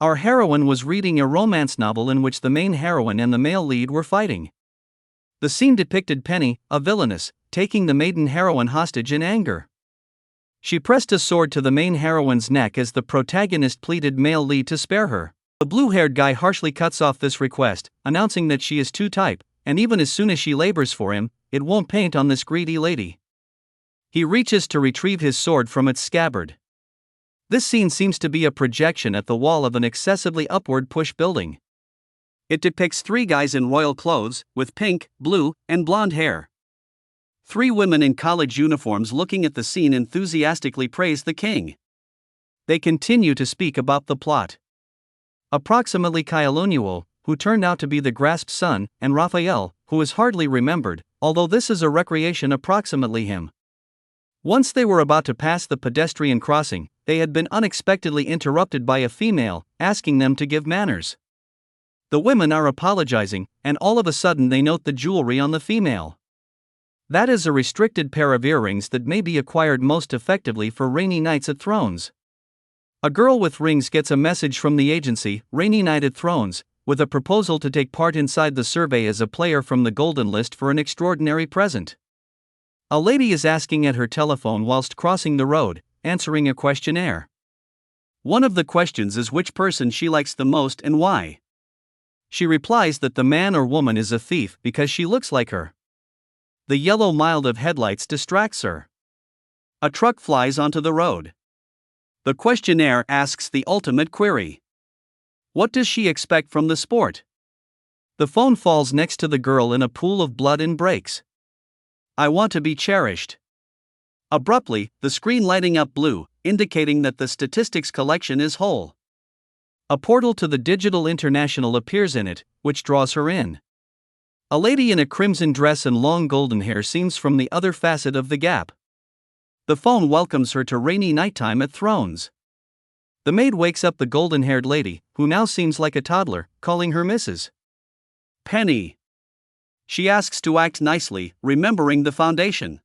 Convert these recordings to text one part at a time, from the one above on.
Our heroine was reading a romance novel in which the main heroine and the male lead were fighting. The scene depicted Penny, a villainess, taking the maiden heroine hostage in anger. She pressed a sword to the main heroine's neck as the protagonist pleaded male lead to spare her. The blue-haired guy harshly cuts off this request, announcing that she is too type, and even as soon as she labors for him, it won't paint on this greedy lady. He reaches to retrieve his sword from its scabbard. This scene seems to be a projection at the wall of an excessively upward-pushed building. It depicts three guys in royal clothes, with pink, blue, and blonde hair. Three women in college uniforms looking at the scene enthusiastically praise the king. They continue to speak about the plot. Approximately Kailunuo, who turned out to be the grasped son, and Raphael, who is hardly remembered, although this is a recreation approximately him. Once they were about to pass the pedestrian crossing, they had been unexpectedly interrupted by a female, asking them to give manners. The women are apologizing, and all of a sudden they note the jewelry on the female. That is a restricted pair of earrings that may be acquired most effectively for rainy nights at Thrones. A girl with rings gets a message from the agency, Rainy Night at Thrones, with a proposal to take part inside the survey as a player from the Golden List for an extraordinary present. A lady is asking at her telephone whilst crossing the road, answering a questionnaire. One of the questions is which person she likes the most and why. She replies that the man or woman is a thief because she looks like her. The yellow mild of headlights distracts her. A truck flies onto the road. The questionnaire asks the ultimate query. What does she expect from the sport? The phone falls next to the girl in a pool of blood and breaks. I want to be cherished. Abruptly, the screen lighting up blue, indicating that the statistics collection is whole. A portal to the Digital International appears in it, which draws her in. A lady in a crimson dress and long golden hair seems from the other facet of the gap. The phone welcomes her to rainy nighttime at Thrones. The maid wakes up the golden-haired lady, who now seems like a toddler, calling her Mrs. Penny. She asks to act nicely, remembering the foundation.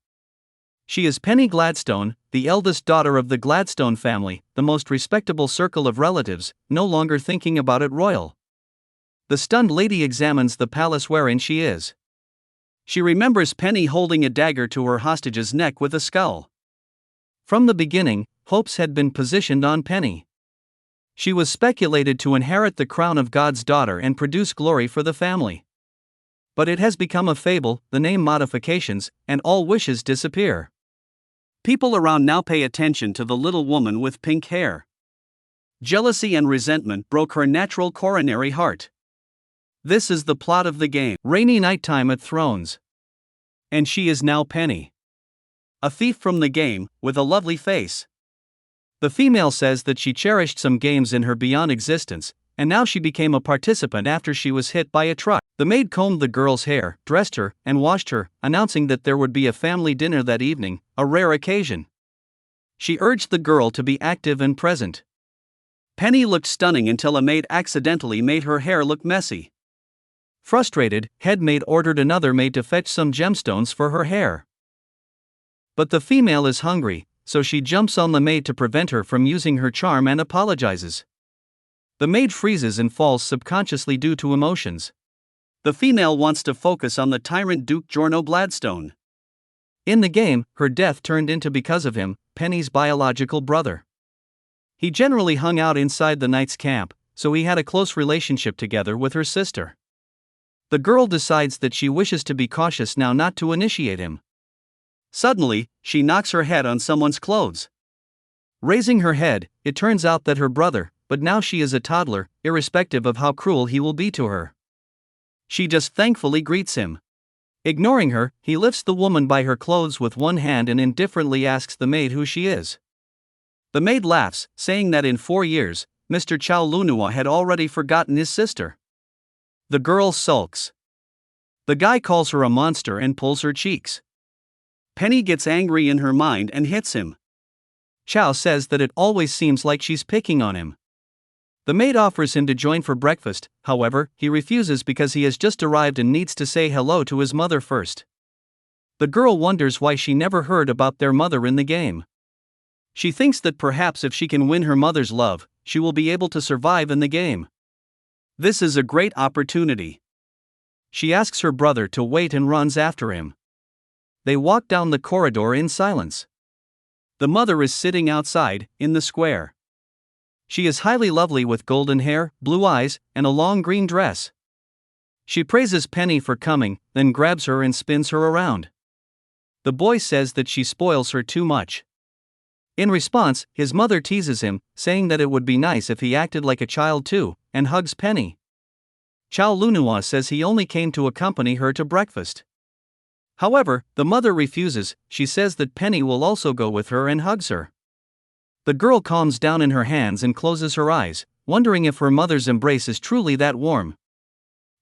She is Penny Gladstone, the eldest daughter of the Gladstone family, the most respectable circle of relatives, no longer thinking about it royal. The stunned lady examines the palace wherein she is. She remembers Penny holding a dagger to her hostage's neck with a skull. From the beginning, hopes had been positioned on Penny. She was speculated to inherit the crown of God's daughter and produce glory for the family. But it has become a fable, the name modifications, and all wishes disappear. People around now pay attention to the little woman with pink hair. Jealousy and resentment broke her natural coronary heart. This is the plot of the game, Rainy Nighttime at Thrones. And she is now Penny. A thief from the game, with a lovely face. The female says that she cherished some games in her beyond existence, and now she became a participant after she was hit by a truck. The maid combed the girl's hair, dressed her, and washed her, announcing that there would be a family dinner that evening, a rare occasion. She urged the girl to be active and present. Penny looked stunning until a maid accidentally made her hair look messy. Frustrated, head maid ordered another maid to fetch some gemstones for her hair. But the female is hungry, so she jumps on the maid to prevent her from using her charm and apologizes. The maid freezes and falls subconsciously due to emotions. The female wants to focus on the tyrant Duke Jorno Gladstone. In the game, her death turned into because of him, Penny's biological brother. He generally hung out inside the knight's camp, so he had a close relationship together with her sister. The girl decides that she wishes to be cautious now not to initiate him. Suddenly, she knocks her head on someone's clothes. Raising her head, it turns out that her brother, but now she is a toddler, irrespective of how cruel he will be to her. She just thankfully greets him. Ignoring her, he lifts the woman by her clothes with one hand and indifferently asks the maid who she is. The maid laughs, saying that in 4 years, Mr. Chow Lunua had already forgotten his sister. The girl sulks. The guy calls her a monster and pulls her cheeks. Penny gets angry in her mind and hits him. Chow says that it always seems like she's picking on him. The maid offers him to join for breakfast, however, he refuses because he has just arrived and needs to say hello to his mother first. The girl wonders why she never heard about their mother in the game. She thinks that perhaps if she can win her mother's love, she will be able to survive in the game. This is a great opportunity. She asks her brother to wait and runs after him. They walk down the corridor in silence. The mother is sitting outside, in the square. She is highly lovely with golden hair, blue eyes, and a long green dress. She praises Penny for coming, then grabs her and spins her around. The boy says that she spoils her too much. In response, his mother teases him, saying that it would be nice if he acted like a child too, and hugs Penny. Chow Lunua says he only came to accompany her to breakfast. However, the mother refuses. She says that Penny will also go with her and hugs her. The girl calms down in her hands and closes her eyes, wondering if her mother's embrace is truly that warm.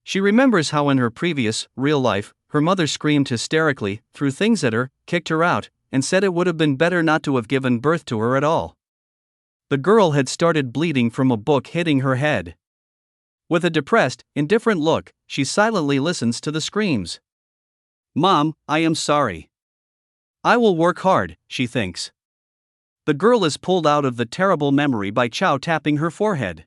She remembers how in her previous, real life, her mother screamed hysterically, threw things at her, kicked her out, and said it would have been better not to have given birth to her at all. The girl had started bleeding from a book hitting her head. With a depressed, indifferent look, she silently listens to the screams. "Mom, I am sorry. I will work hard," she thinks. The girl is pulled out of the terrible memory by Chow tapping her forehead.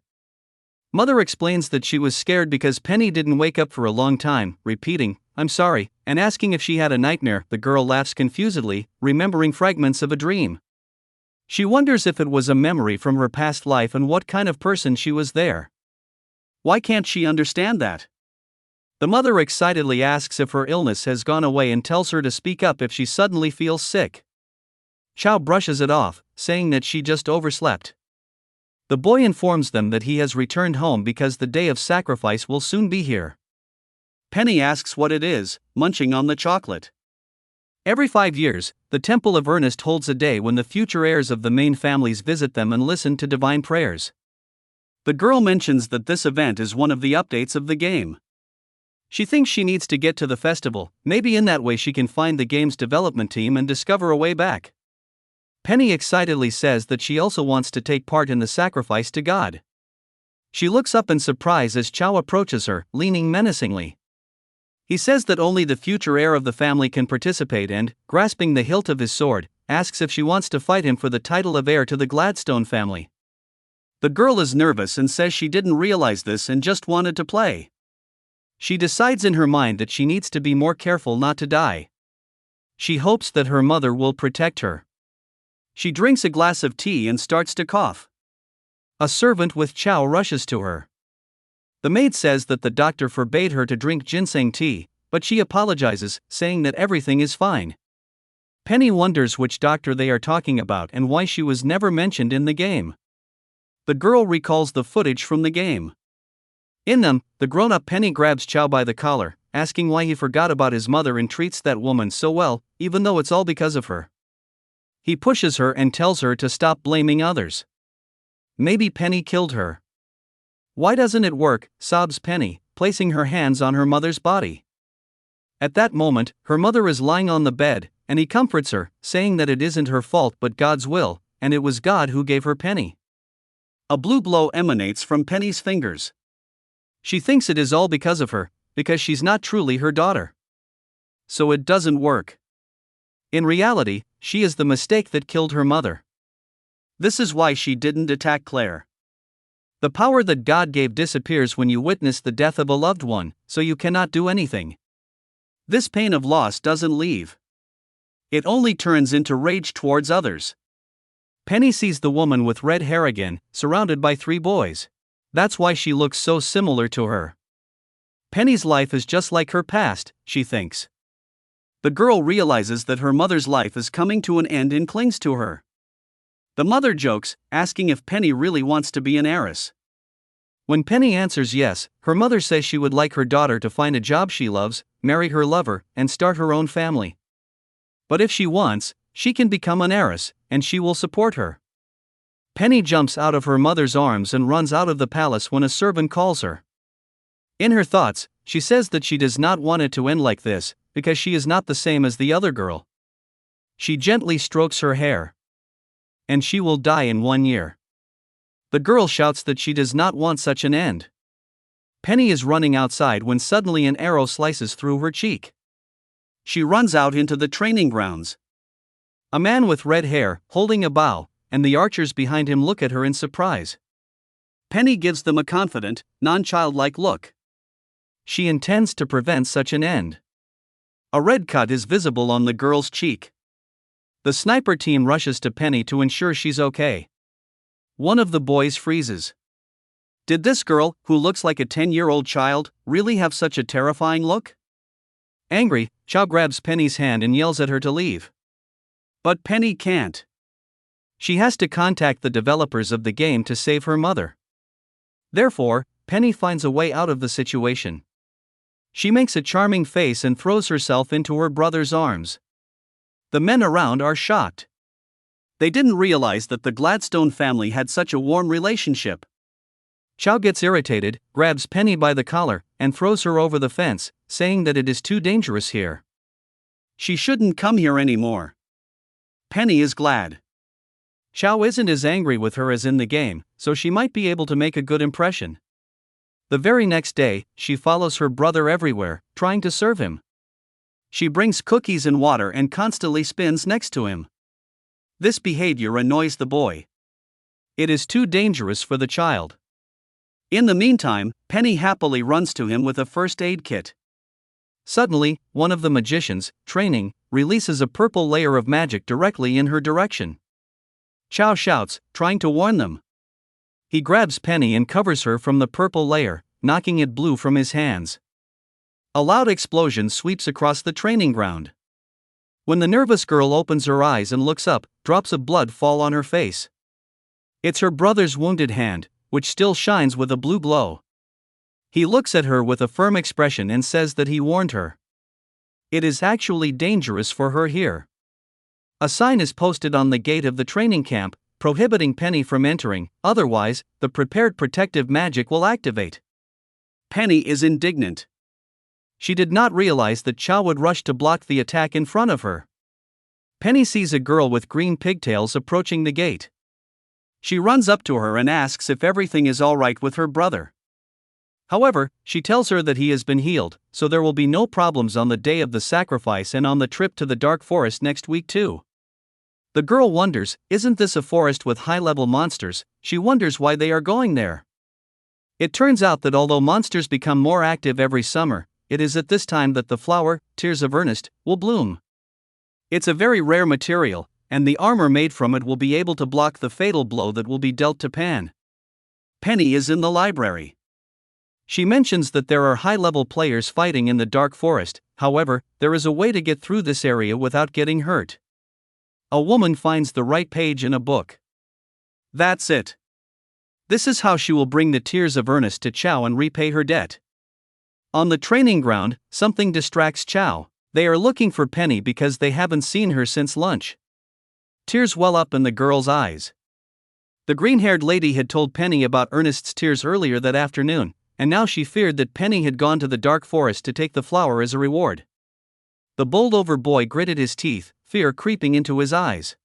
Mother explains that she was scared because Penny didn't wake up for a long time, repeating, "I'm sorry," and asking if she had a nightmare. The girl laughs confusedly, remembering fragments of a dream. She wonders if it was a memory from her past life and what kind of person she was there. Why can't she understand that? The mother excitedly asks if her illness has gone away and tells her to speak up if she suddenly feels sick. Chow brushes it off, saying that she just overslept. The boy informs them that he has returned home because the day of sacrifice will soon be here. Penny asks what it is, munching on the chocolate. Every 5 years, the Temple of Ernest holds a day when the future heirs of the main families visit them and listen to divine prayers. The girl mentions that this event is one of the updates of the game. She thinks she needs to get to the festival, maybe in that way she can find the game's development team and discover a way back. Penny excitedly says that she also wants to take part in the sacrifice to God. She looks up in surprise as Chow approaches her, leaning menacingly. He says that only the future heir of the family can participate and, grasping the hilt of his sword, asks if she wants to fight him for the title of heir to the Gladstone family. The girl is nervous and says she didn't realize this and just wanted to play. She decides in her mind that she needs to be more careful not to die. She hopes that her mother will protect her. She drinks a glass of tea and starts to cough. A servant with Chow rushes to her. The maid says that the doctor forbade her to drink ginseng tea, but she apologizes, saying that everything is fine. Penny wonders which doctor they are talking about and why she was never mentioned in the game. The girl recalls the footage from the game. In them, the grown-up Penny grabs Chow by the collar, asking why he forgot about his mother and treats that woman so well, even though it's all because of her. He pushes her and tells her to stop blaming others. Maybe Penny killed her. Why doesn't it work, sobs Penny, placing her hands on her mother's body. At that moment, her mother is lying on the bed, and he comforts her, saying that it isn't her fault but God's will, and it was God who gave her Penny. A blue glow emanates from Penny's fingers. She thinks it is all because of her, because she's not truly her daughter. So it doesn't work. In reality, she is the mistake that killed her mother. This is why she didn't attack Claire. The power that God gave disappears when you witness the death of a loved one, so you cannot do anything. This pain of loss doesn't leave. It only turns into rage towards others. Penny sees the woman with red hair again, surrounded by 3 boys. That's why she looks so similar to her. Penny's life is just like her past, she thinks. The girl realizes that her mother's life is coming to an end and clings to her. The mother jokes, asking if Penny really wants to be an heiress. When Penny answers yes, her mother says she would like her daughter to find a job she loves, marry her lover, and start her own family. But if she wants, she can become an heiress, and she will support her. Penny jumps out of her mother's arms and runs out of the palace when a servant calls her. In her thoughts, she says that she does not want it to end like this, because she is not the same as the other girl. She gently strokes her hair. And she will die in 1 year. The girl shouts that she does not want such an end. Penny is running outside when suddenly an arrow slices through her cheek. She runs out into the training grounds. A man with red hair, holding a bow, and the archers behind him look at her in surprise. Penny gives them a confident, non-childlike look. She intends to prevent such an end. A red cut is visible on the girl's cheek. The sniper team rushes to Penny to ensure she's okay. One of the boys freezes. Did this girl, who looks like a 10-year-old child, really have such a terrifying look? Angry, Chow grabs Penny's hand and yells at her to leave. But Penny can't. She has to contact the developers of the game to save her mother. Therefore, Penny finds a way out of the situation. She makes a charming face and throws herself into her brother's arms. The men around are shocked. They didn't realize that the Gladstone family had such a warm relationship. Chow gets irritated, grabs Penny by the collar, and throws her over the fence, saying that it is too dangerous here. She shouldn't come here anymore. Penny is glad. Chow isn't as angry with her as in the game, so she might be able to make a good impression. The very next day, she follows her brother everywhere, trying to serve him. She brings cookies and water and constantly spins next to him. This behavior annoys the boy. It is too dangerous for the child. In the meantime, Penny happily runs to him with a first aid kit. Suddenly, one of the magicians, training, releases a purple layer of magic directly in her direction. Chow shouts, trying to warn them. He grabs Penny and covers her from the purple layer, knocking it blue from his hands. A loud explosion sweeps across the training ground. When the nervous girl opens her eyes and looks up, drops of blood fall on her face. It's her brother's wounded hand, which still shines with a blue glow. He looks at her with a firm expression and says that he warned her. It is actually dangerous for her here. A sign is posted on the gate of the training camp, prohibiting Penny from entering, otherwise, the prepared protective magic will activate. Penny is indignant. She did not realize that Chow would rush to block the attack in front of her. Penny sees a girl with green pigtails approaching the gate. She runs up to her and asks if everything is alright with her brother. However, she tells her that he has been healed, so there will be no problems on the day of the sacrifice and on the trip to the dark forest next week too. The girl wonders, isn't this a forest with high-level monsters? She wonders why they are going there. It turns out that although monsters become more active every summer, it is at this time that the flower, Tears of Earnest, will bloom. It's a very rare material, and the armor made from it will be able to block the fatal blow that will be dealt to Pan. Penny is in the library. She mentions that there are high-level players fighting in the dark forest, however, there is a way to get through this area without getting hurt. A woman finds the right page in a book. That's it. This is how she will bring the Tears of Earnest to Chow and repay her debt. On the training ground, something distracts Chow. They are looking for Penny because they haven't seen her since lunch. Tears well up in the girl's eyes. The green-haired lady had told Penny about Ernest's tears earlier that afternoon, and now she feared that Penny had gone to the dark forest to take the flower as a reward. The bowled-over boy gritted his teeth, fear creeping into his eyes.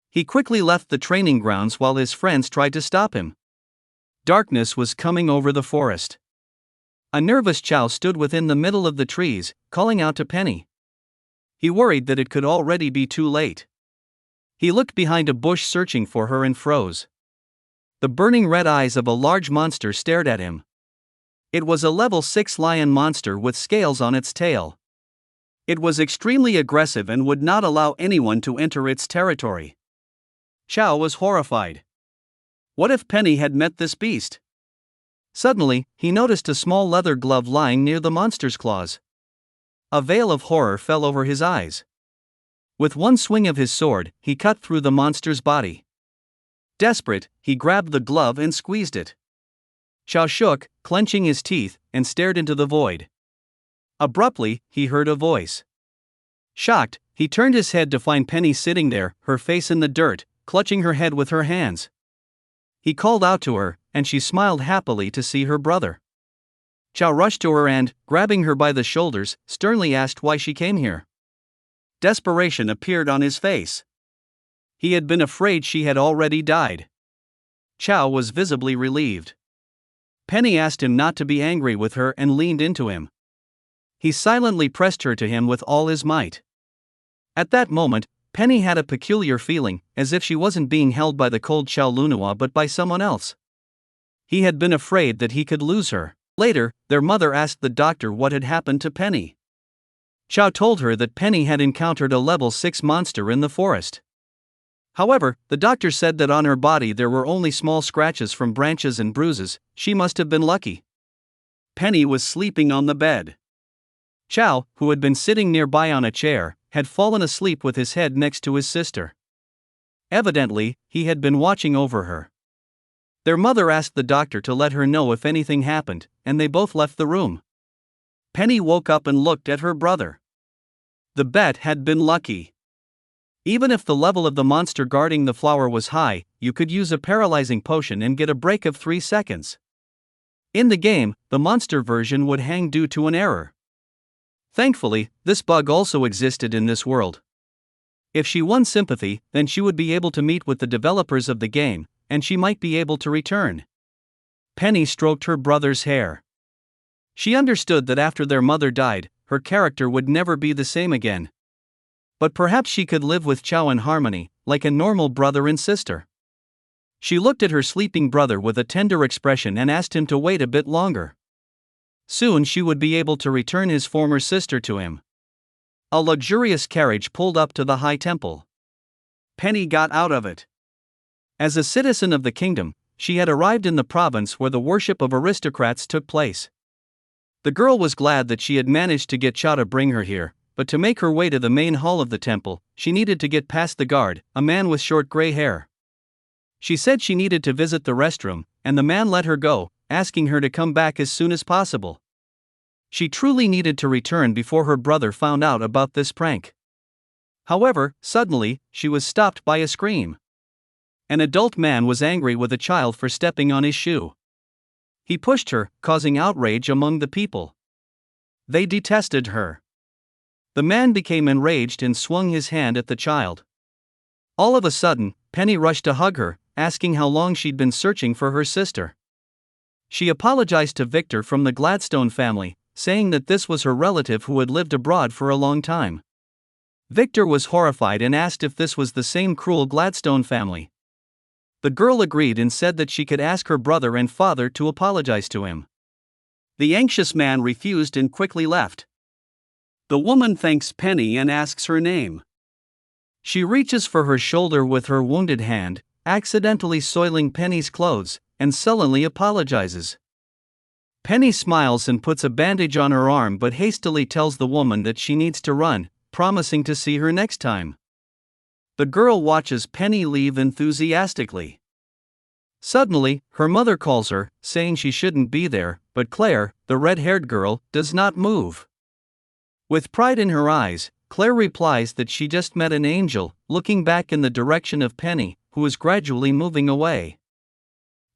He quickly left the training grounds while his friends tried to stop him. Darkness was coming over the forest. A nervous Chow stood within the middle of the trees, calling out to Penny. He worried that it could already be too late. He looked behind a bush searching for her and froze. The burning red eyes of a large monster stared at him. It was a level 6 lion monster with scales on its tail. It was extremely aggressive and would not allow anyone to enter its territory. Chow was horrified. What if Penny had met this beast? Suddenly, he noticed a small leather glove lying near the monster's claws. A veil of horror fell over his eyes. With one swing of his sword, he cut through the monster's body. Desperate, he grabbed the glove and squeezed it. Chow shook, clenching his teeth, and stared into the void. Abruptly, he heard a voice. Shocked, he turned his head to find Penny sitting there, her face in the dirt, clutching her head with her hands. He called out to her, and she smiled happily to see her brother. Chow rushed to her and, grabbing her by the shoulders, sternly asked why she came here. Desperation appeared on his face. He had been afraid she had already died. Chow was visibly relieved. Penny asked him not to be angry with her and leaned into him. He silently pressed her to him with all his might. At that moment, Penny had a peculiar feeling, as if she wasn't being held by the cold Chow Lunua but by someone else. He had been afraid that he could lose her. Later, their mother asked the doctor what had happened to Penny. Chow told her that Penny had encountered a level 6 monster in the forest. However, the doctor said that on her body there were only small scratches from branches and bruises. She must have been lucky. Penny was sleeping on the bed. Chow, who had been sitting nearby on a chair, had fallen asleep with his head next to his sister. Evidently, he had been watching over her. Their mother asked the doctor to let her know if anything happened, and they both left the room. Penny woke up and looked at her brother. The bet had been lucky. Even if the level of the monster guarding the flower was high, you could use a paralyzing potion and get a break of 3 seconds. In the game, the monster version would hang due to an error. Thankfully, this bug also existed in this world. If she won sympathy, then she would be able to meet with the developers of the game, and she might be able to return. Penny stroked her brother's hair. She understood that after their mother died, her character would never be the same again. But perhaps she could live with Chow in harmony, like a normal brother and sister. She looked at her sleeping brother with a tender expression and asked him to wait a bit longer. Soon she would be able to return his former sister to him. A luxurious carriage pulled up to the high temple. Penny got out of it. As a citizen of the kingdom, she had arrived in the province where the worship of aristocrats took place. The girl was glad that she had managed to get Chow to bring her here, but to make her way to the main hall of the temple, she needed to get past the guard, a man with short gray hair. She said she needed to visit the restroom, and the man let her go, asking her to come back as soon as possible. She truly needed to return before her brother found out about this prank. However, suddenly, she was stopped by a scream. An adult man was angry with a child for stepping on his shoe. He pushed her, causing outrage among the people. They detested her. The man became enraged and swung his hand at the child. All of a sudden, Penny rushed to hug her, asking how long she'd been searching for her sister. She apologized to Victor from the Gladstone family, saying that this was her relative who had lived abroad for a long time. Victor was horrified and asked if this was the same cruel Gladstone family. The girl agreed and said that she could ask her brother and father to apologize to him. The anxious man refused and quickly left. The woman thanks Penny and asks her name. She reaches for her shoulder with her wounded hand, accidentally soiling Penny's clothes, and sullenly apologizes. Penny smiles and puts a bandage on her arm but hastily tells the woman that she needs to run, promising to see her next time. The girl watches Penny leave enthusiastically. Suddenly, her mother calls her, saying she shouldn't be there, but Claire, the red-haired girl, does not move. With pride in her eyes, Claire replies that she just met an angel, looking back in the direction of Penny, who is gradually moving away.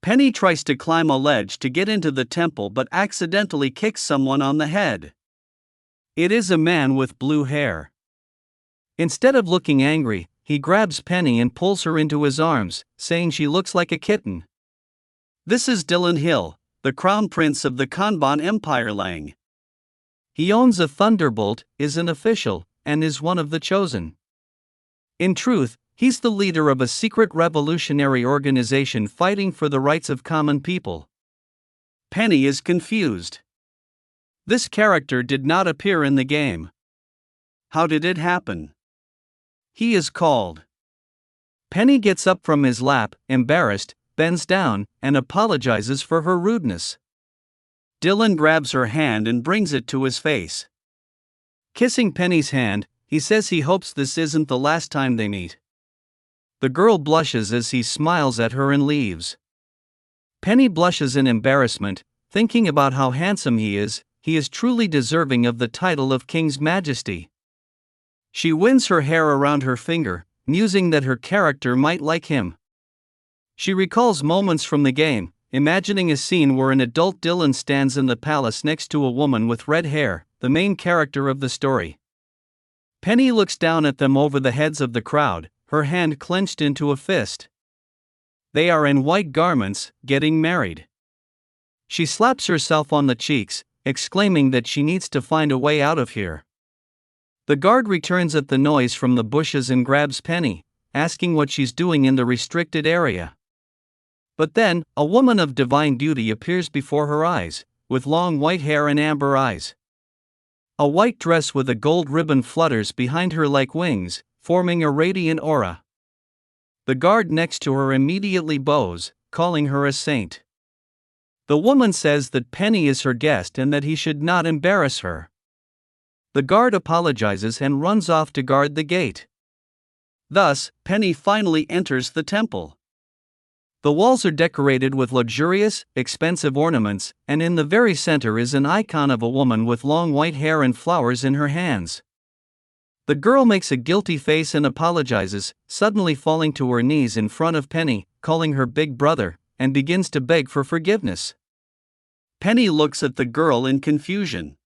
Penny tries to climb a ledge to get into the temple but accidentally kicks someone on the head. It is a man with blue hair. Instead of looking angry, he grabs Penny and pulls her into his arms, saying she looks like a kitten. This is Dylan Hill, the crown prince of the Kanban Empire Lang. He owns a thunderbolt, is an official, and is one of the chosen. In truth, he's the leader of a secret revolutionary organization fighting for the rights of common people. Penny is confused. This character did not appear in the game. How did it happen? He is called. Penny gets up from his lap, embarrassed, bends down, and apologizes for her rudeness. Dylan grabs her hand and brings it to his face. Kissing Penny's hand, he says he hopes this isn't the last time they meet. The girl blushes as he smiles at her and leaves. Penny blushes in embarrassment, thinking about how handsome he is truly deserving of the title of King's Majesty. She winds her hair around her finger, musing that her character might like him. She recalls moments from the game, imagining a scene where an adult Dylan stands in the palace next to a woman with red hair, the main character of the story. Penny looks down at them over the heads of the crowd, her hand clenched into a fist. They are in white garments, getting married. She slaps herself on the cheeks, exclaiming that she needs to find a way out of here. The guard returns at the noise from the bushes and grabs Penny, asking what she's doing in the restricted area. But then, a woman of divine beauty appears before her eyes, with long white hair and amber eyes. A white dress with a gold ribbon flutters behind her like wings, forming a radiant aura. The guard next to her immediately bows, calling her a saint. The woman says that Penny is her guest and that he should not embarrass her. The guard apologizes and runs off to guard the gate. Thus, Penny finally enters the temple. The walls are decorated with luxurious, expensive ornaments, and in the very center is an icon of a woman with long white hair and flowers in her hands. The girl makes a guilty face and apologizes, suddenly falling to her knees in front of Penny, calling her big brother, and begins to beg for forgiveness. Penny looks at the girl in confusion.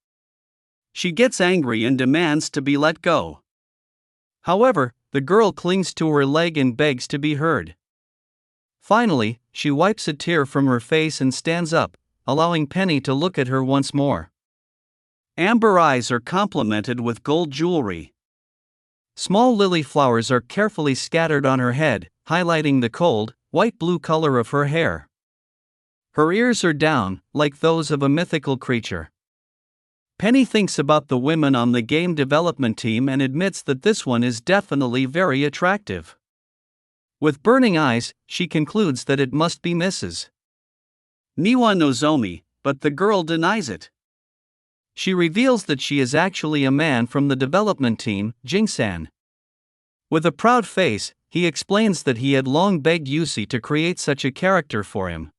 She gets angry and demands to be let go. However, the girl clings to her leg and begs to be heard. Finally, she wipes a tear from her face and stands up, allowing Penny to look at her once more. Amber eyes are complemented with gold jewelry. Small lily flowers are carefully scattered on her head, highlighting the cold, white-blue color of her hair. Her ears are down, like those of a mythical creature. Penny thinks about the women on the game development team and admits that this one is definitely very attractive. With burning eyes, she concludes that it must be Mrs. Niwa Nozomi, but the girl denies it. She reveals that she is actually a man from the development team, Jing-san. With a proud face, he explains that he had long begged Yusi to create such a character for him.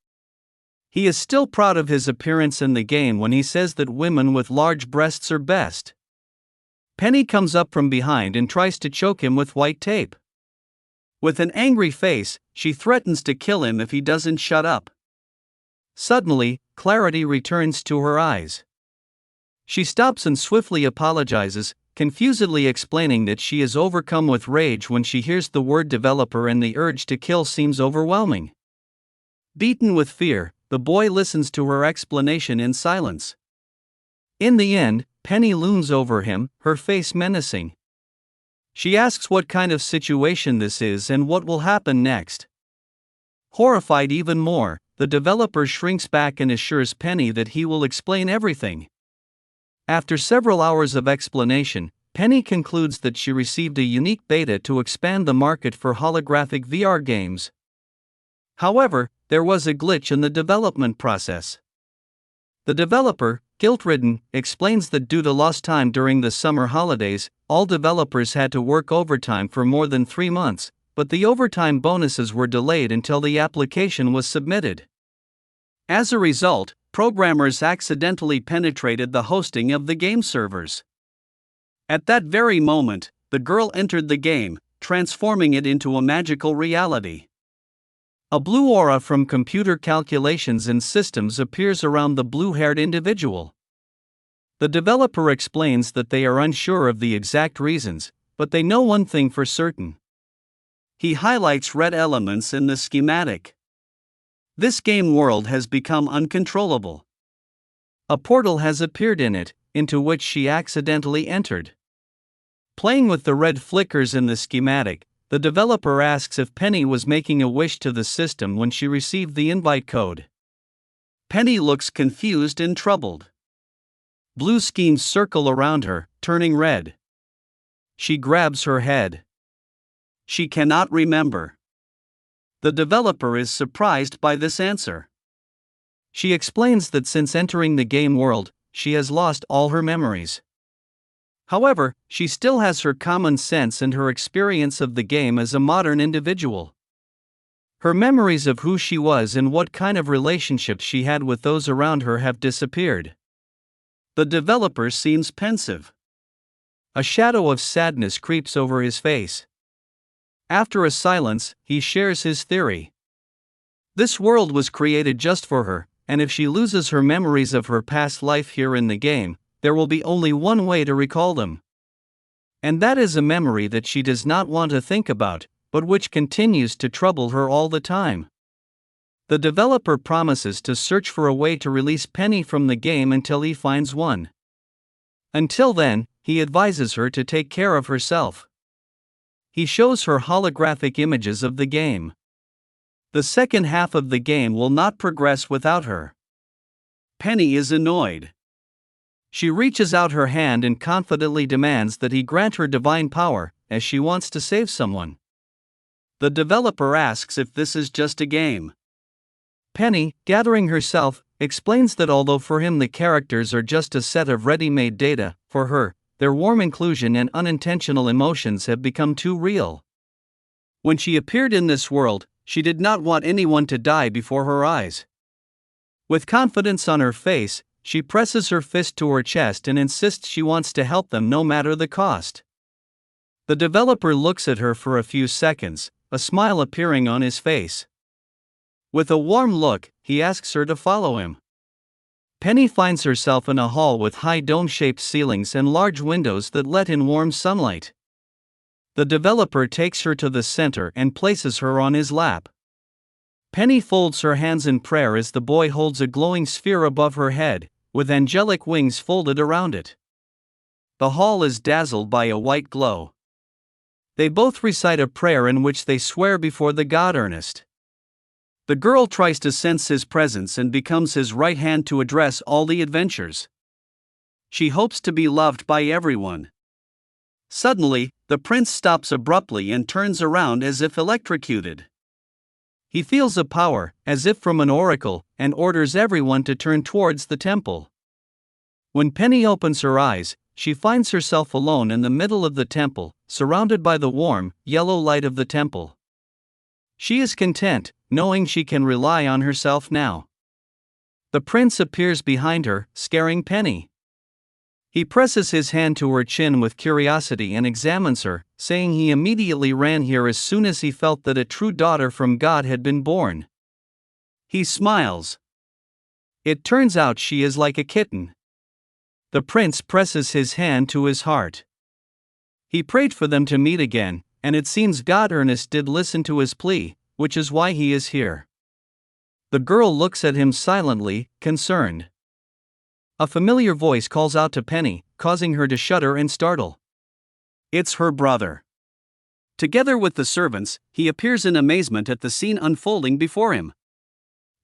He is still proud of his appearance in the game when he says that women with large breasts are best. Penny comes up from behind and tries to choke him with white tape. With an angry face, she threatens to kill him if he doesn't shut up. Suddenly, clarity returns to her eyes. She stops and swiftly apologizes, confusedly explaining that she is overcome with rage when she hears the word developer and the urge to kill seems overwhelming. Beaten with fear, the boy listens to her explanation in silence. In the end, Penny looms over him, her face menacing. She asks what kind of situation this is and what will happen next. Horrified even more, the developer shrinks back and assures Penny that he will explain everything. After several hours of explanation, Penny concludes that she received a unique beta to expand the market for holographic VR games. However, there was a glitch in the development process. The developer, guilt-ridden, explains that due to lost time during the summer holidays, all developers had to work overtime for more than 3 months, but the overtime bonuses were delayed until the application was submitted. As a result, programmers accidentally penetrated the hosting of the game servers. At that very moment, the girl entered the game, transforming it into a magical reality. A blue aura from computer calculations and systems appears around the blue-haired individual. The developer explains that they are unsure of the exact reasons, but they know one thing for certain. He highlights red elements in the schematic. This game world has become uncontrollable. A portal has appeared in it, into which she accidentally entered. Playing with the red flickers in the schematic, the developer asks if Penny was making a wish to the system when she received the invite code. Penny looks confused and troubled. Blue schemes circle around her, turning red. She grabs her head. She cannot remember. The developer is surprised by this answer. She explains that since entering the game world, she has lost all her memories. However, she still has her common sense and her experience of the game as a modern individual. Her memories of who she was and what kind of relationships she had with those around her have disappeared. The developer seems pensive. A shadow of sadness creeps over his face. After a silence, he shares his theory. This world was created just for her, and if she loses her memories of her past life here in the game, there will be only one way to recall them. And that is a memory that she does not want to think about, but which continues to trouble her all the time. The developer promises to search for a way to release Penny from the game until he finds one. Until then, he advises her to take care of herself. He shows her holographic images of the game. The second half of the game will not progress without her. Penny is annoyed. She reaches out her hand and confidently demands that he grant her divine power, as she wants to save someone. The developer asks if this is just a game. Penny, gathering herself, explains that although for him the characters are just a set of ready-made data, for her, their warm inclusion and unintentional emotions have become too real. When she appeared in this world, she did not want anyone to die before her eyes. With confidence on her face, she presses her fist to her chest and insists she wants to help them no matter the cost. The developer looks at her for a few seconds, a smile appearing on his face. With a warm look, he asks her to follow him. Penny finds herself in a hall with high dome-shaped ceilings and large windows that let in warm sunlight. The developer takes her to the center and places her on his lap. Penny folds her hands in prayer as the boy holds a glowing sphere above her head, with angelic wings folded around it. The hall is dazzled by a white glow. They both recite a prayer in which they swear before the god Ernest. The girl tries to sense his presence and becomes his right hand to address all the adventures. She hopes to be loved by everyone. Suddenly, the prince stops abruptly and turns around as if electrocuted. He feels a power, as if from an oracle, and orders everyone to turn towards the temple. When Penny opens her eyes, she finds herself alone in the middle of the temple, surrounded by the warm, yellow light of the temple. She is content, knowing she can rely on herself now. The prince appears behind her, scaring Penny. He presses his hand to her chin with curiosity and examines her, saying he immediately ran here as soon as he felt that a true daughter from God had been born. He smiles. It turns out she is like a kitten. The prince presses his hand to his heart. He prayed for them to meet again, and it seems God Ernest did listen to his plea, which is why he is here. The girl looks at him silently, concerned. A familiar voice calls out to Penny, causing her to shudder and startle. It's her brother. Together with the servants, he appears in amazement at the scene unfolding before him.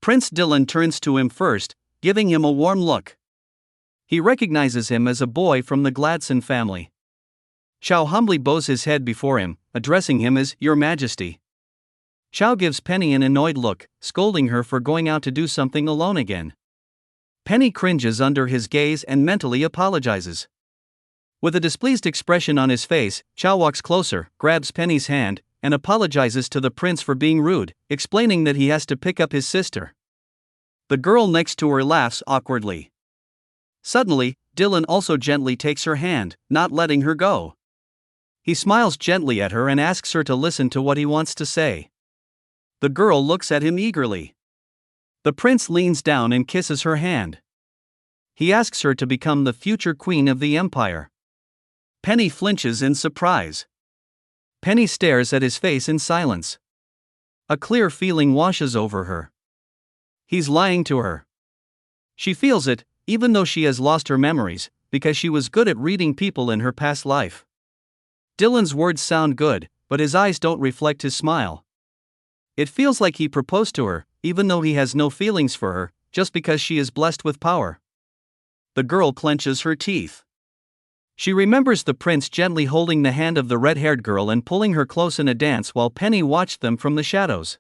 Prince Dylan turns to him first, giving him a warm look. He recognizes him as a boy from the Gladson family. Chow humbly bows his head before him, addressing him as Your Majesty. Chow gives Penny an annoyed look, scolding her for going out to do something alone again. Penny cringes under his gaze and mentally apologizes. With a displeased expression on his face, Chow walks closer, grabs Penny's hand, and apologizes to the prince for being rude, explaining that he has to pick up his sister. The girl next to her laughs awkwardly. Suddenly, Dylan also gently takes her hand, not letting her go. He smiles gently at her and asks her to listen to what he wants to say. The girl looks at him eagerly. The prince leans down and kisses her hand. He asks her to become the future queen of the empire. Penny flinches in surprise. Penny stares at his face in silence. A clear feeling washes over her. He's lying to her. She feels it, even though she has lost her memories, because she was good at reading people in her past life. Dylan's words sound good, but his eyes don't reflect his smile. It feels like he proposed to her, even though he has no feelings for her, just because she is blessed with power. The girl clenches her teeth. She remembers the prince gently holding the hand of the red-haired girl and pulling her close in a dance while Penny watched them from the shadows.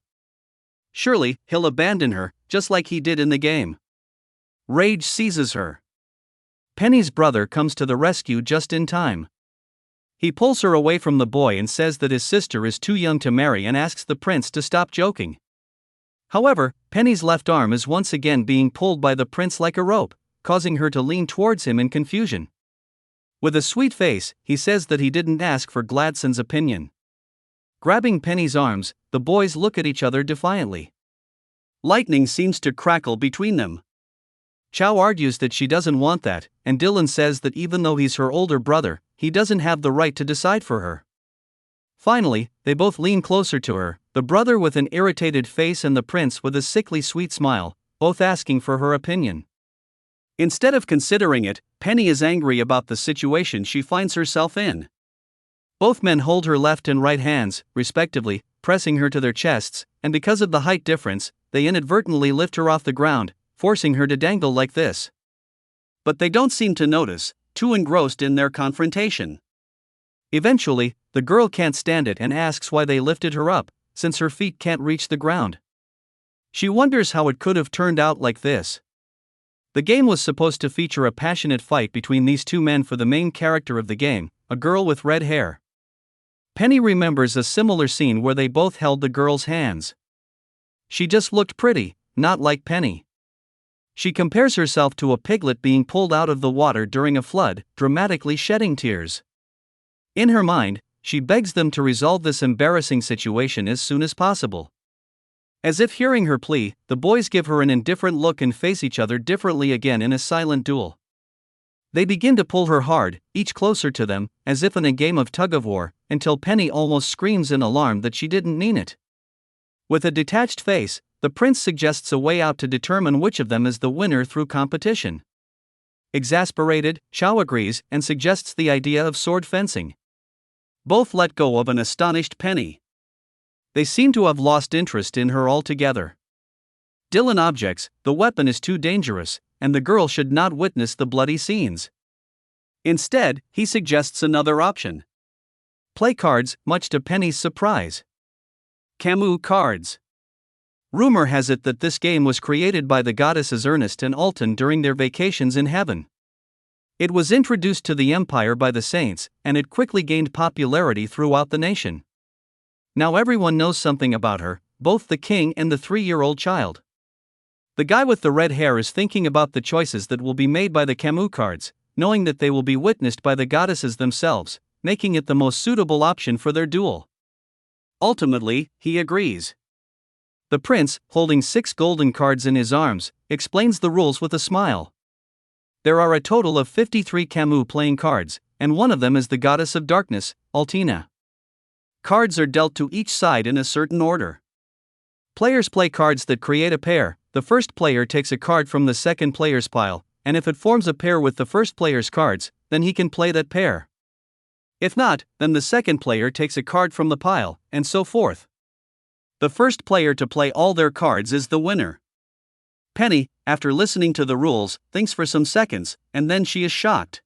Surely, he'll abandon her, just like he did in the game. Rage seizes her. Penny's brother comes to the rescue just in time. He pulls her away from the boy and says that his sister is too young to marry and asks the prince to stop joking. However, Penny's left arm is once again being pulled by the prince like a rope, causing her to lean towards him in confusion. With a sweet face, he says that he didn't ask for Gladson's opinion. Grabbing Penny's arms, the boys look at each other defiantly. Lightning seems to crackle between them. Chow argues that she doesn't want that, and Dylan says that even though he's her older brother, he doesn't have the right to decide for her. Finally, they both lean closer to her, the brother with an irritated face and the prince with a sickly sweet smile, both asking for her opinion. Instead of considering it, Penny is angry about the situation she finds herself in. Both men hold her left and right hands, respectively, pressing her to their chests, and because of the height difference, they inadvertently lift her off the ground, forcing her to dangle like this. But they don't seem to notice, too engrossed in their confrontation. Eventually, the girl can't stand it and asks why they lifted her up, since her feet can't reach the ground. She wonders how it could have turned out like this. The game was supposed to feature a passionate fight between these two men for the main character of the game, a girl with red hair. Penny remembers a similar scene where they both held the girl's hands. She just looked pretty, not like Penny. She compares herself to a piglet being pulled out of the water during a flood, dramatically shedding tears. In her mind, she begs them to resolve this embarrassing situation as soon as possible. As if hearing her plea, the boys give her an indifferent look and face each other differently again in a silent duel. They begin to pull her hard, each closer to them, as if in a game of tug-of-war, until Penny almost screams in alarm that she didn't mean it. With a detached face, the prince suggests a way out to determine which of them is the winner through competition. Exasperated, Chao agrees and suggests the idea of sword fencing. Both let go of an astonished Penny. They seem to have lost interest in her altogether. Dylan objects, the weapon is too dangerous, and the girl should not witness the bloody scenes. Instead, he suggests another option. Play cards, much to Penny's surprise. Camus cards. Rumor has it that this game was created by the goddesses Ernest and Alton during their vacations in heaven. It was introduced to the empire by the saints, and it quickly gained popularity throughout the nation. Now everyone knows something about her, both the king and the 3-year-old child. The guy with the red hair is thinking about the choices that will be made by the Camus cards, knowing that they will be witnessed by the goddesses themselves, making it the most suitable option for their duel. Ultimately, he agrees. The prince, holding 6 golden cards in his arms, explains the rules with a smile. There are a total of 53 Camus playing cards, and one of them is the goddess of darkness, Altina. Cards are dealt to each side in a certain order. Players play cards that create a pair. The first player takes a card from the second player's pile, and if it forms a pair with the first player's cards, then he can play that pair. If not, then the second player takes a card from the pile, and so forth. The first player to play all their cards is the winner. Penny, after listening to the rules, thinks for some seconds, and then she is shocked.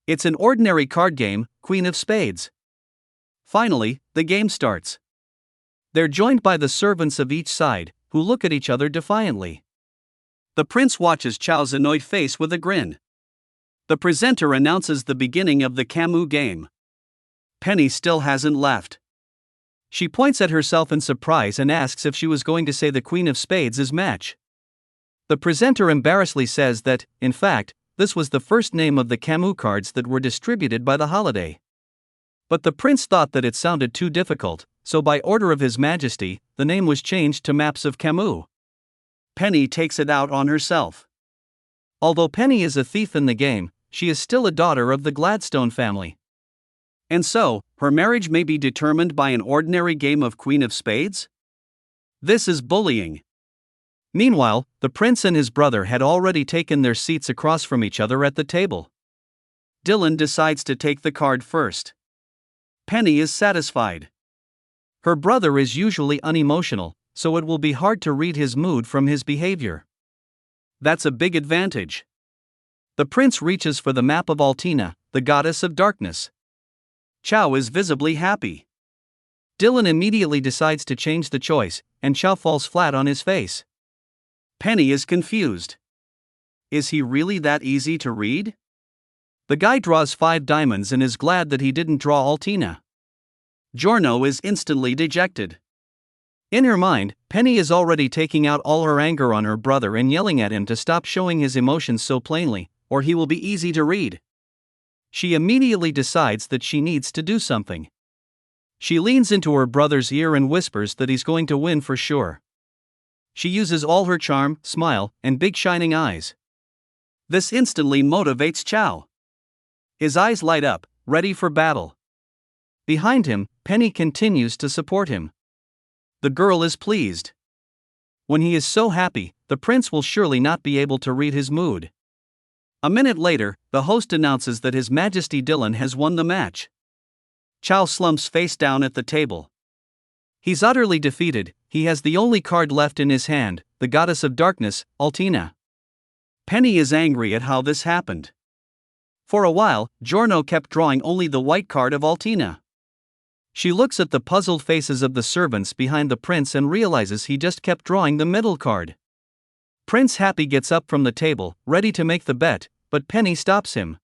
It's an ordinary card game, Queen of Spades. Finally, the game starts. They're joined by the servants of each side, who look at each other defiantly. The prince watches Chao's annoyed face with a grin. The presenter announces the beginning of the Camus game. Penny still hasn't left. She points at herself in surprise and asks if she was going to say the Queen of Spades is match. The presenter embarrassedly says that, in fact, this was the first name of the Camus cards that were distributed by the holiday. But the prince thought that it sounded too difficult, so by order of His Majesty, the name was changed to Maps of Camus. Penny takes it out on herself. Although Penny is a thief in the game, she is still a daughter of the Gladstone family. And so, her marriage may be determined by an ordinary game of Queen of Spades? This is bullying. Meanwhile, the prince and his brother had already taken their seats across from each other at the table. Dylan decides to take the card first. Penny is satisfied. Her brother is usually unemotional, so it will be hard to read his mood from his behavior. That's a big advantage. The prince reaches for the map of Altina, the goddess of darkness. Chao is visibly happy. Dylan immediately decides to change the choice, and Chao falls flat on his face. Penny is confused. Is he really that easy to read? The guy draws 5 diamonds and is glad that he didn't draw Altina. Giorno is instantly dejected. In her mind, Penny is already taking out all her anger on her brother and yelling at him to stop showing his emotions so plainly, or he will be easy to read. She immediately decides that she needs to do something. She leans into her brother's ear and whispers that he's going to win for sure. She uses all her charm, smile, and big shining eyes. This instantly motivates Chao. His eyes light up, ready for battle. Behind him, Penny continues to support him. The girl is pleased. When he is so happy, the prince will surely not be able to read his mood. A minute later, the host announces that His Majesty Dylan has won the match. Chow slumps face down at the table. He's utterly defeated. He has the only card left in his hand, the goddess of darkness, Altina. Penny is angry at how this happened. For a while, Giorno kept drawing only the white card of Altina. She looks at the puzzled faces of the servants behind the prince and realizes he just kept drawing the middle card. Prince Happy gets up from the table, ready to make the bet, but Penny stops him.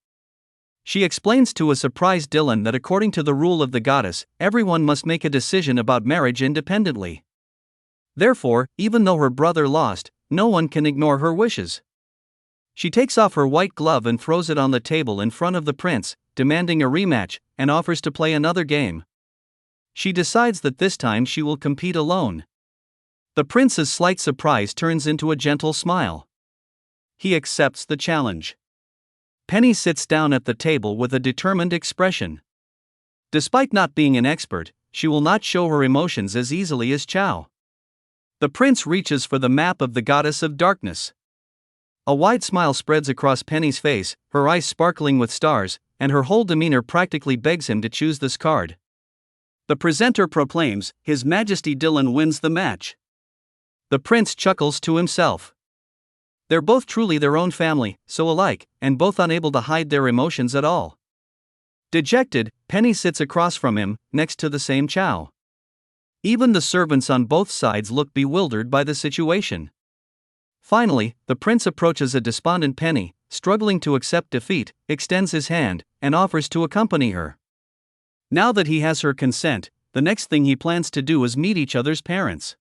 She explains to a surprised Dylan that according to the rule of the goddess, everyone must make a decision about marriage independently. Therefore, even though her brother lost, no one can ignore her wishes. She takes off her white glove and throws it on the table in front of the prince, demanding a rematch, and offers to play another game. She decides that this time she will compete alone. The prince's slight surprise turns into a gentle smile. He accepts the challenge. Penny sits down at the table with a determined expression. Despite not being an expert, she will not show her emotions as easily as Chow. The prince reaches for the map of the goddess of darkness. A wide smile spreads across Penny's face, her eyes sparkling with stars, and her whole demeanor practically begs him to choose this card. The presenter proclaims, His Majesty Dylan wins the match. The prince chuckles to himself. They're both truly their own family, so alike, and both unable to hide their emotions at all. Dejected, Penny sits across from him, next to the same Chow. Even the servants on both sides look bewildered by the situation. Finally, the prince approaches a despondent Penny, struggling to accept defeat, extends his hand, and offers to accompany her. Now that he has her consent, the next thing he plans to do is meet each other's parents.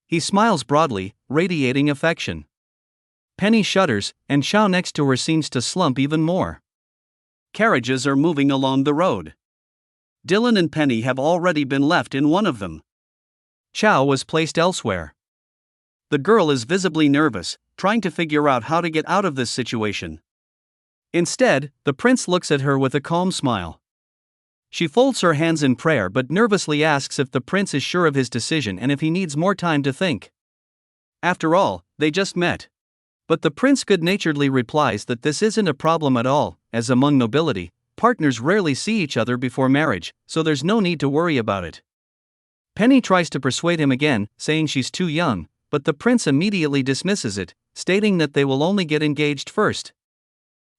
He smiles broadly, radiating affection. Penny shudders, and Chow next to her seems to slump even more. Carriages are moving along the road. Dylan and Penny have already been left in one of them. Chow was placed elsewhere. The girl is visibly nervous, trying to figure out how to get out of this situation. Instead, the prince looks at her with a calm smile. She folds her hands in prayer but nervously asks if the prince is sure of his decision and if he needs more time to think. After all, they just met. But the prince good-naturedly replies that this isn't a problem at all, as among nobility, partners rarely see each other before marriage, so there's no need to worry about it. Penny tries to persuade him again, saying she's too young, but the prince immediately dismisses it, stating that they will only get engaged first.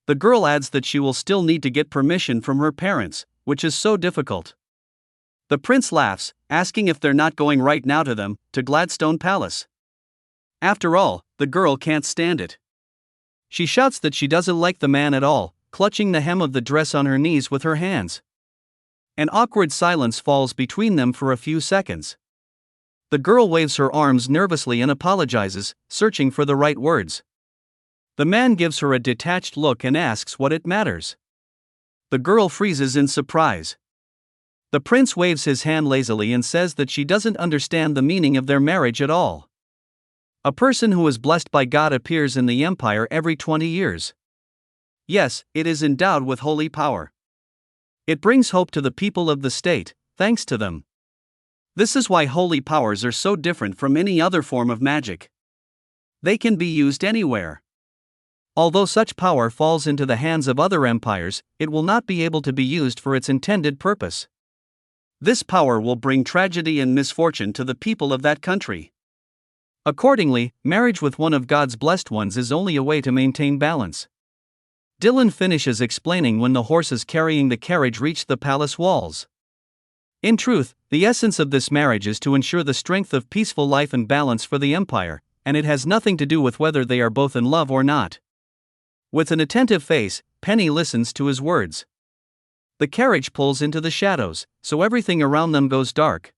The girl adds that she will still need to get permission from her parents, which is so difficult. The prince laughs, asking if they're not going right now to Gladstone Palace. After all, the girl can't stand it. She shouts that she doesn't like the man at all, clutching the hem of the dress on her knees with her hands. An awkward silence falls between them for a few seconds. The girl waves her arms nervously and apologizes, searching for the right words. The man gives her a detached look and asks what it matters. The girl freezes in surprise. The prince waves his hand lazily and says that she doesn't understand the meaning of their marriage at all. A person who is blessed by God appears in the empire every 20 years. Yes, it is endowed with holy power. It brings hope to the people of the state, thanks to them. This is why holy powers are so different from any other form of magic. They can be used anywhere. Although such power falls into the hands of other empires, it will not be able to be used for its intended purpose. This power will bring tragedy and misfortune to the people of that country. Accordingly, marriage with one of God's blessed ones is only a way to maintain balance. Dylan finishes explaining when the horses carrying the carriage reach the palace walls. In truth, the essence of this marriage is to ensure the strength of peaceful life and balance for the empire, and it has nothing to do with whether they are both in love or not. With an attentive face, Penny listens to his words. The carriage pulls into the shadows, so everything around them goes dark.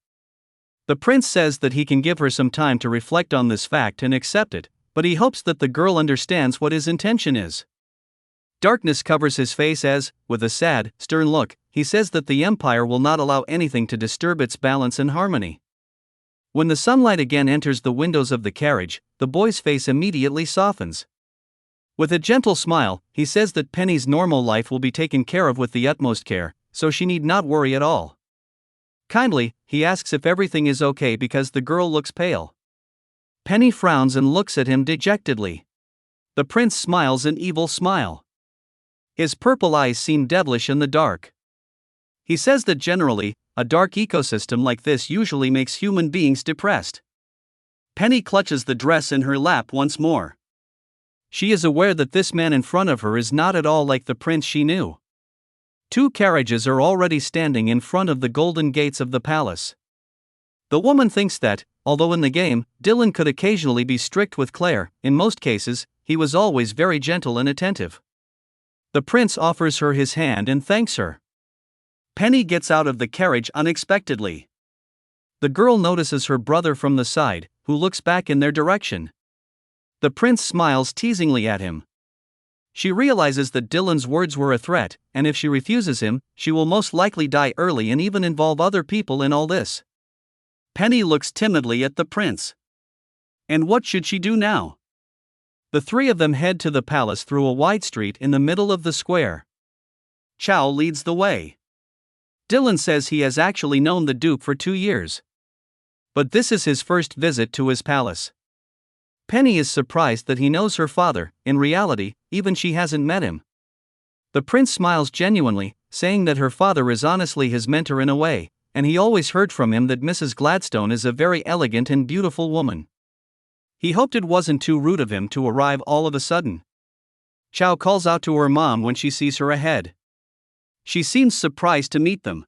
The prince says that he can give her some time to reflect on this fact and accept it, but he hopes that the girl understands what his intention is. Darkness covers his face as, with a sad, stern look, he says that the empire will not allow anything to disturb its balance and harmony. When the sunlight again enters the windows of the carriage, the boy's face immediately softens. With a gentle smile, he says that Penny's normal life will be taken care of with the utmost care, so she need not worry at all. Kindly, he asks if everything is okay because the girl looks pale. Penny frowns and looks at him dejectedly. The prince smiles an evil smile. His purple eyes seem devilish in the dark. He says that generally, a dark ecosystem like this usually makes human beings depressed. Penny clutches the dress in her lap once more. She is aware that this man in front of her is not at all like the prince she knew. 2 carriages are already standing in front of the golden gates of the palace. The woman thinks that, although in the game, Dylan could occasionally be strict with Claire, in most cases, he was always very gentle and attentive. The prince offers her his hand and thanks her. Penny gets out of the carriage unexpectedly. The girl notices her brother from the side, who looks back in their direction. The prince smiles teasingly at him. She realizes that Dylan's words were a threat, and if she refuses him, she will most likely die early and even involve other people in all this. Penny looks timidly at the prince. And what should she do now? The 3 of them head to the palace through a wide street in the middle of the square. Chow leads the way. Dylan says he has actually known the Duke for 2 years. But this is his first visit to his palace. Penny is surprised that he knows her father. In reality, even she hasn't met him. The prince smiles genuinely, saying that her father is honestly his mentor in a way, and he always heard from him that Mrs. Gladstone is a very elegant and beautiful woman. He hoped it wasn't too rude of him to arrive all of a sudden. Chow calls out to her mom when she sees her ahead. She seems surprised to meet them.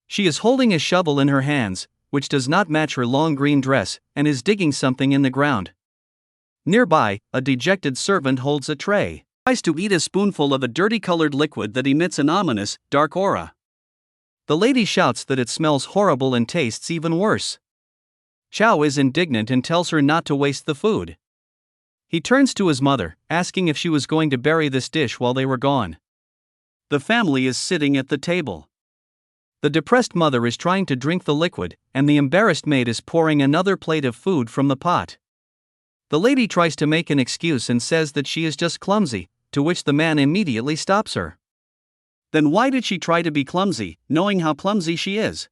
She is holding a shovel in her hands, which does not match her long green dress, and is digging something in the ground. Nearby, a dejected servant holds a tray. Tries to eat a spoonful of a dirty-colored liquid that emits an ominous, dark aura. The lady shouts that it smells horrible and tastes even worse. Chow is indignant and tells her not to waste the food. He turns to his mother, asking if she was going to bury this dish while they were gone. The family is sitting at the table. The depressed mother is trying to drink the liquid, and the embarrassed maid is pouring another plate of food from the pot. The lady tries to make an excuse and says that she is just clumsy, to which the man immediately stops her. Then why did she try to be clumsy, knowing how clumsy she is?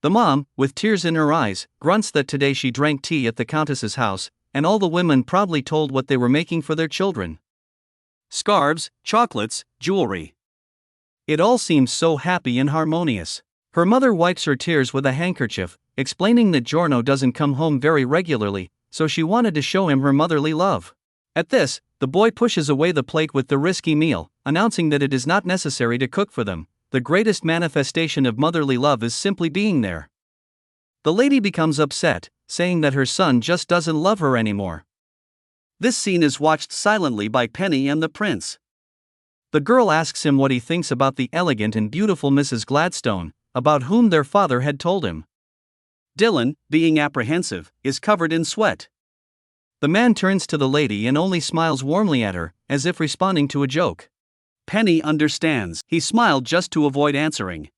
The mom, with tears in her eyes, grunts that today she drank tea at the countess's house, and all the women proudly told what they were making for their children. Scarves, chocolates, jewelry. It all seems so happy and harmonious. Her mother wipes her tears with a handkerchief, explaining that Giorno doesn't come home very regularly, so she wanted to show him her motherly love. At this, the boy pushes away the plate with the risky meal, announcing that it is not necessary to cook for them. The greatest manifestation of motherly love is simply being there. The lady becomes upset, saying that her son just doesn't love her anymore. This scene is watched silently by Penny and the prince. The girl asks him what he thinks about the elegant and beautiful Mrs. Gladstone, about whom their father had told him. Dylan, being apprehensive, is covered in sweat. The man turns to the lady and only smiles warmly at her, as if responding to a joke. Penny understands. He smiled just to avoid answering.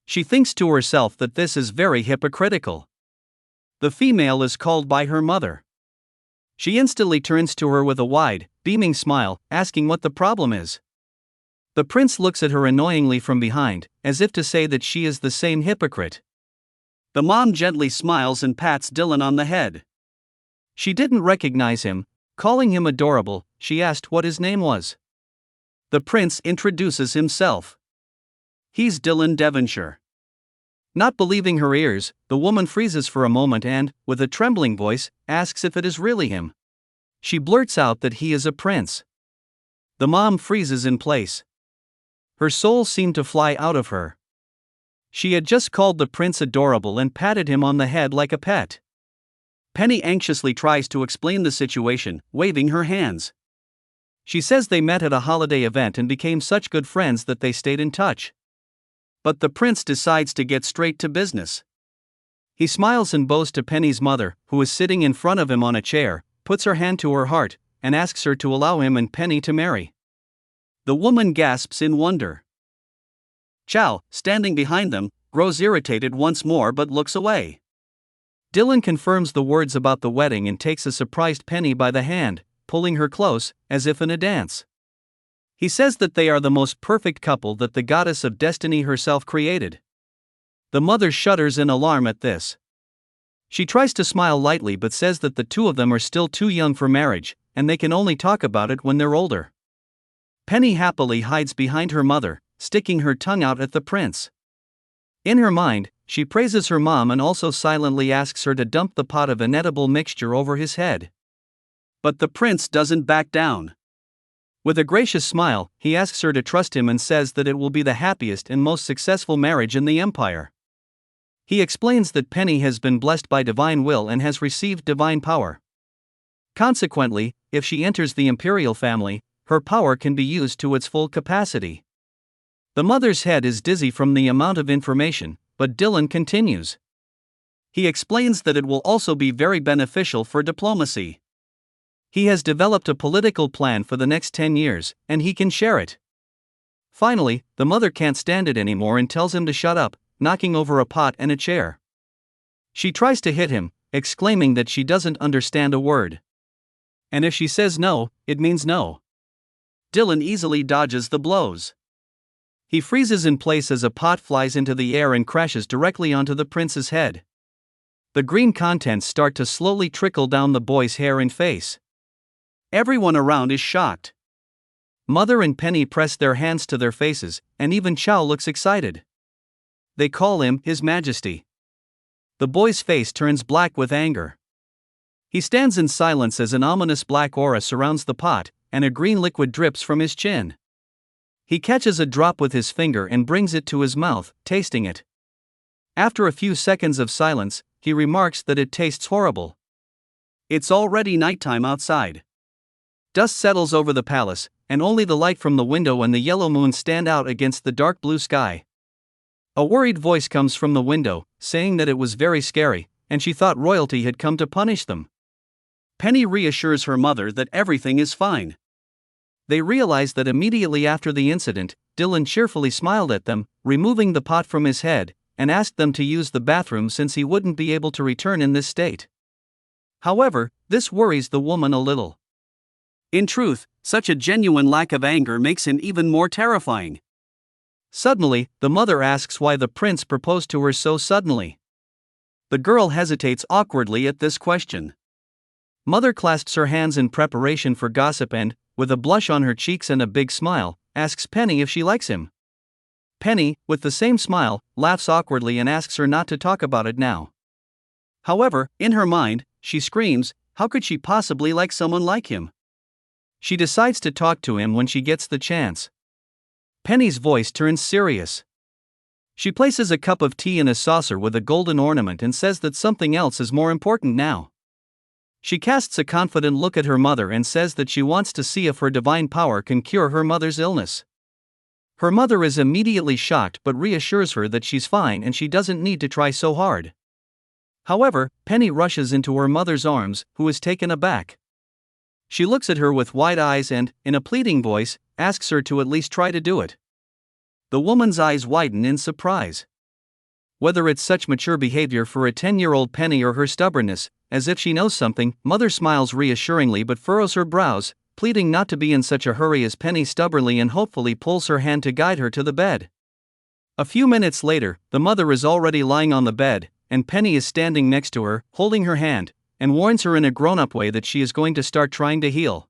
She thinks to herself that this is very hypocritical. The female is called by her mother. She instantly turns to her with a wide, beaming smile, asking what the problem is. The prince looks at her annoyingly from behind, as if to say that she is the same hypocrite. The mom gently smiles and pats Dylan on the head. She didn't recognize him. Calling him adorable, she asked what his name was. The prince introduces himself. He's Dylan Devonshire. Not believing her ears, the woman freezes for a moment and, with a trembling voice, asks if it is really him. She blurts out that he is a prince. The mom freezes in place. Her soul seemed to fly out of her. She had just called the prince adorable and patted him on the head like a pet. Penny anxiously tries to explain the situation, waving her hands. She says they met at a holiday event and became such good friends that they stayed in touch. But the prince decides to get straight to business. He smiles and bows to Penny's mother, who is sitting in front of him on a chair, puts her hand to her heart, and asks her to allow him and Penny to marry. The woman gasps in wonder. Chow, standing behind them, grows irritated once more but looks away. Dylan confirms the words about the wedding and takes a surprised Penny by the hand, pulling her close, as if in a dance. He says that they are the most perfect couple that the goddess of destiny herself created. The mother shudders in alarm at this. She tries to smile lightly but says that the two of them are still too young for marriage, and they can only talk about it when they're older. Penny happily hides behind her mother, sticking her tongue out at the prince. In her mind, she praises her mom and also silently asks her to dump the pot of inedible mixture over his head. But the prince doesn't back down. With a gracious smile, he asks her to trust him and says that it will be the happiest and most successful marriage in the empire. He explains that Penny has been blessed by divine will and has received divine power. Consequently, if she enters the imperial family, her power can be used to its full capacity. The mother's head is dizzy from the amount of information, but Dylan continues. He explains that it will also be very beneficial for diplomacy. He has developed a political plan for the next 10 years, and he can share it. Finally, the mother can't stand it anymore and tells him to shut up, knocking over a pot and a chair. She tries to hit him, exclaiming that she doesn't understand a word. And if she says no, it means no. Dylan easily dodges the blows. He freezes in place as a pot flies into the air and crashes directly onto the prince's head. The green contents start to slowly trickle down the boy's hair and face. Everyone around is shocked. Mother and Penny press their hands to their faces, and even Chow looks excited. They call him His Majesty. The boy's face turns black with anger. He stands in silence as an ominous black aura surrounds the pot, and a green liquid drips from his chin. He catches a drop with his finger and brings it to his mouth, tasting it. After a few seconds of silence, he remarks that it tastes horrible. It's already nighttime outside. Dust settles over the palace, and only the light from the window and the yellow moon stand out against the dark blue sky. A worried voice comes from the window, saying that it was very scary, and she thought royalty had come to punish them. Penny reassures her mother that everything is fine. They realize that immediately after the incident, Dylan cheerfully smiled at them, removing the pot from his head, and asked them to use the bathroom since he wouldn't be able to return in this state. However, this worries the woman a little. In truth, such a genuine lack of anger makes him even more terrifying. Suddenly, the mother asks why the prince proposed to her so suddenly. The girl hesitates awkwardly at this question. Mother clasps her hands in preparation for gossip and, with a blush on her cheeks and a big smile, asks Penny if she likes him. Penny, with the same smile, laughs awkwardly and asks her not to talk about it now. However, in her mind, she screams, how could she possibly like someone like him? She decides to talk to him when she gets the chance. Penny's voice turns serious. She places a cup of tea in a saucer with a golden ornament and says that something else is more important now. She casts a confident look at her mother and says that she wants to see if her divine power can cure her mother's illness. Her mother is immediately shocked but reassures her that she's fine and she doesn't need to try so hard. However, Penny rushes into her mother's arms, who is taken aback. She looks at her with wide eyes and, in a pleading voice, asks her to at least try to do it. The woman's eyes widen in surprise. Whether it's such mature behavior for a 10-year-old Penny or her stubbornness, as if she knows something, Mother smiles reassuringly but furrows her brows, pleading not to be in such a hurry as Penny stubbornly and hopefully pulls her hand to guide her to the bed. A few minutes later, the mother is already lying on the bed, and Penny is standing next to her, holding her hand, and warns her in a grown-up way that she is going to start trying to heal.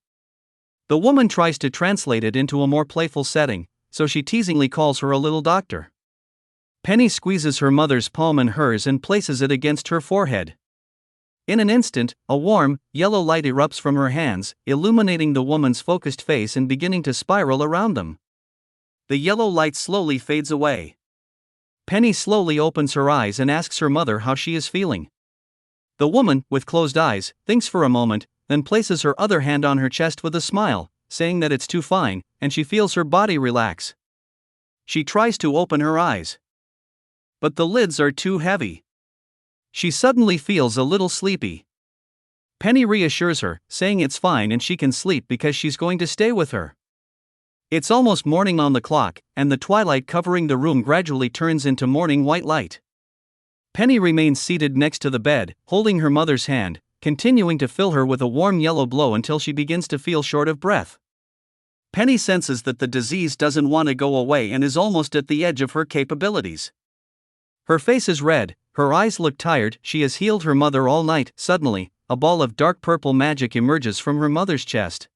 The woman tries to translate it into a more playful setting, so she teasingly calls her a little doctor. Penny squeezes her mother's palm in hers and places it against her forehead. In an instant, a warm, yellow light erupts from her hands, illuminating the woman's focused face and beginning to spiral around them. The yellow light slowly fades away. Penny slowly opens her eyes and asks her mother how she is feeling. The woman, with closed eyes, thinks for a moment, then places her other hand on her chest with a smile, saying that it's too fine, and she feels her body relax. She tries to open her eyes, but the lids are too heavy. She suddenly feels a little sleepy. Penny reassures her, saying it's fine and she can sleep because she's going to stay with her. It's almost morning on the clock, and the twilight covering the room gradually turns into morning white light. Penny remains seated next to the bed, holding her mother's hand, continuing to fill her with a warm yellow glow until she begins to feel short of breath. Penny senses that the disease doesn't want to go away and is almost at the edge of her capabilities. Her face is red, her eyes look tired, she has healed her mother all night. Suddenly, a ball of dark purple magic emerges from her mother's chest.